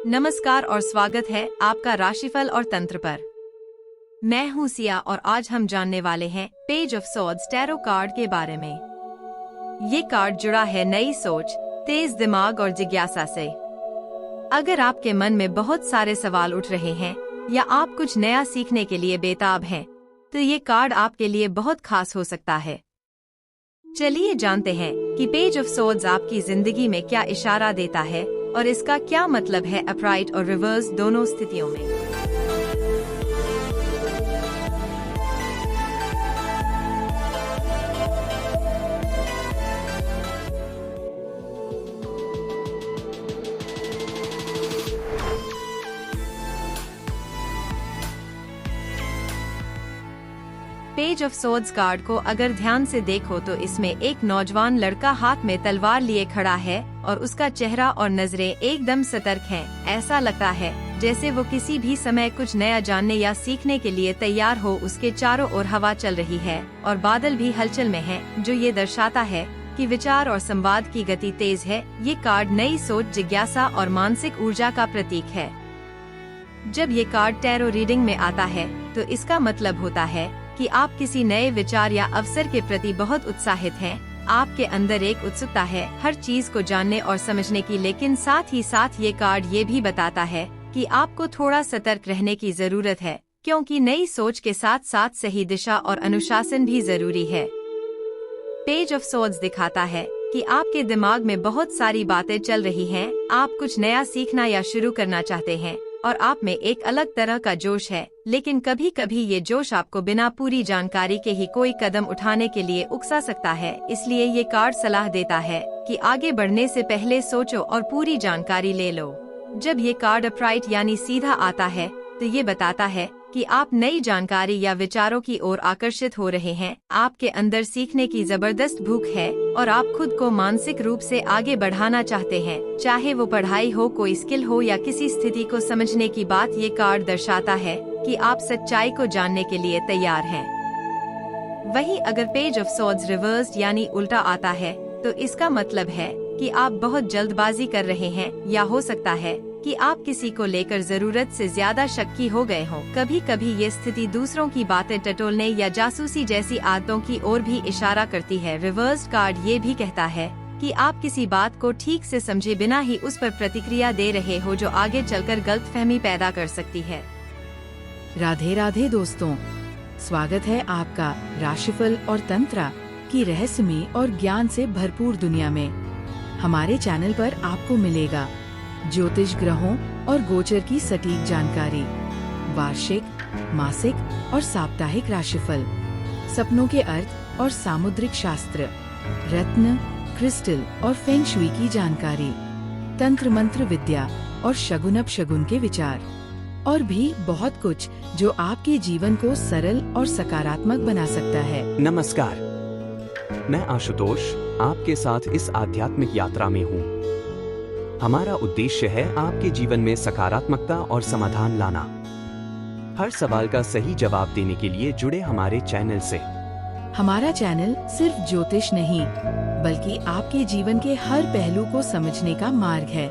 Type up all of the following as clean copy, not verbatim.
नमस्कार और स्वागत है आपका राशिफल और तंत्र पर। मैं हूँ सिया और आज हम जानने वाले हैं page of swords tarot card के बारे में। ये कार्ड जुड़ा है नई सोच, तेज दिमाग और जिज्ञासा से। अगर आपके मन में बहुत सारे सवाल उठ रहे हैं या आप कुछ नया सीखने के लिए बेताब हैं, तो ये कार्ड आपके लिए बहुत खास हो सकता है। चलिए जानते हैं कि पेज ऑफ सॉर्ड्स आपकी जिंदगी में क्या इशारा देता है और इसका क्या मतलब है अपराइट और रिवर्स दोनों स्थितियों में। पेज ऑफ सॉर्ड्स कार्ड को अगर ध्यान से देखो तो इसमें एक नौजवान लड़का हाथ में तलवार लिए खड़ा है और उसका चेहरा और नजरें एकदम सतर्क हैं। ऐसा लगता है जैसे वो किसी भी समय कुछ नया जानने या सीखने के लिए तैयार हो। उसके चारों ओर हवा चल रही है और बादल भी हलचल में हैं, जो ये दर्शाता है कि विचार और संवाद की गति तेज है। ये कार्ड नई सोच, जिज्ञासा और मानसिक ऊर्जा का प्रतीक है। जब ये कार्ड टैरो रीडिंग में आता है तो इसका मतलब होता है कि आप किसी नए विचार या अवसर के प्रति बहुत उत्साहित हैं। आपके अंदर एक उत्सुकता है हर चीज को जानने और समझने की, लेकिन साथ ही साथ ये कार्ड ये भी बताता है कि आपको थोड़ा सतर्क रहने की जरूरत है, क्योंकि नई सोच के साथ साथ सही दिशा और अनुशासन भी जरूरी है। पेज ऑफ सॉर्ड्स दिखाता है कि आपके दिमाग में बहुत सारी बातें चल रही हैं। आप कुछ नया सीखना या शुरू करना चाहते हैं और आप में एक अलग तरह का जोश है, लेकिन कभी कभी ये जोश आपको बिना पूरी जानकारी के ही कोई कदम उठाने के लिए उकसा सकता है। इसलिए ये कार्ड सलाह देता है कि आगे बढ़ने से पहले सोचो और पूरी जानकारी ले लो। जब ये कार्ड अपराइट यानी सीधा आता है तो ये बताता है कि आप नई जानकारी या विचारों की ओर आकर्षित हो रहे हैं। आपके अंदर सीखने की जबरदस्त भूख है और आप खुद को मानसिक रूप से आगे बढ़ाना चाहते हैं, चाहे वो पढ़ाई हो, कोई स्किल हो या किसी स्थिति को समझने की बात। ये कार्ड दर्शाता है कि आप सच्चाई को जानने के लिए तैयार हैं। वहीं अगर पेज ऑफ सॉर्ड्स रिवर्स्ड यानी उल्टा आता है तो इसका मतलब है कि आप बहुत जल्दबाजी कर रहे हैं या हो सकता है कि आप किसी को लेकर जरूरत से ज्यादा शक्की हो गए हों। कभी कभी ये स्थिति दूसरों की बातें टटोलने या जासूसी जैसी आदतों की ओर भी इशारा करती है। रिवर्स्ड कार्ड ये भी कहता है कि आप किसी बात को ठीक से समझे बिना ही उस पर प्रतिक्रिया दे रहे हो, जो आगे चलकर गलतफहमी पैदा कर सकती है। राधे राधे दोस्तों, स्वागत है आपका राशिफल और तंत्र की रहस्यमय और ज्ञान से भरपूर दुनिया में। हमारे चैनल पर आपको मिलेगा ज्योतिष, ग्रहों और गोचर की सटीक जानकारी, वार्षिक, मासिक और साप्ताहिक राशिफल, सपनों के अर्थ और सामुद्रिक शास्त्र, रत्न, क्रिस्टल और फेंग शुई की जानकारी, तंत्र मंत्र विद्या और शगुन अपशगुन के विचार, और भी बहुत कुछ जो आपके जीवन को सरल और सकारात्मक बना सकता है। नमस्कार, मैं आशुतोष आपके साथ इस आध्यात्मिक यात्रा में हूँ। हमारा उद्देश्य है आपके जीवन में सकारात्मकता और समाधान लाना। हर सवाल का सही जवाब देने के लिए जुड़े हमारे चैनल से। हमारा चैनल सिर्फ ज्योतिष नहीं, बल्कि आपके जीवन के हर पहलू को समझने का मार्ग है।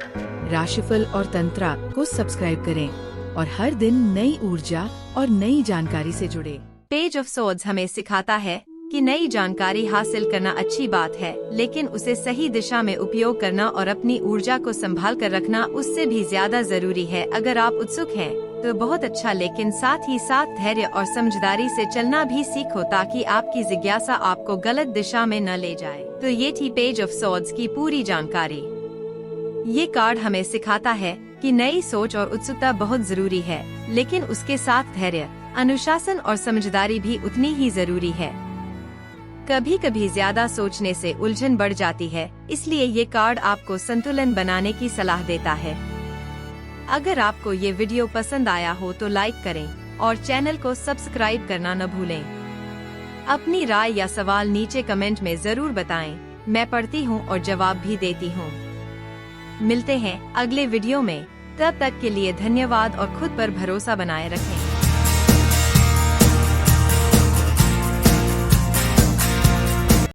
राशिफल और तंत्र को सब्सक्राइब करें और हर दिन नई ऊर्जा और नई जानकारी से जुड़े। पेज ऑफ सॉर्ड्स हमें सिखाता है कि नई जानकारी हासिल करना अच्छी बात है, लेकिन उसे सही दिशा में उपयोग करना और अपनी ऊर्जा को संभाल कर रखना उससे भी ज्यादा जरूरी है। अगर आप उत्सुक हैं तो बहुत अच्छा, लेकिन साथ ही साथ धैर्य और समझदारी से चलना भी सीखो, ताकि आपकी जिज्ञासा आपको गलत दिशा में न ले जाए। तो ये थी पेज ऑफ सॉर्ड्स की पूरी जानकारी। ये कार्ड हमें सिखाता है कि नई सोच और उत्सुकता बहुत जरूरी है, लेकिन उसके साथ धैर्य, अनुशासन और समझदारी भी उतनी ही जरूरी है। कभी कभी ज्यादा सोचने से उलझन बढ़ जाती है, इसलिए ये कार्ड आपको संतुलन बनाने की सलाह देता है। अगर आपको ये वीडियो पसंद आया हो तो लाइक करें और चैनल को सब्सक्राइब करना न भूलें। अपनी राय या सवाल नीचे कमेंट में जरूर बताएं, मैं पढ़ती हूँ और जवाब भी देती हूँ। मिलते हैं अगले वीडियो में, तब तक के लिए धन्यवाद और खुद पर भरोसा बनाए रखें।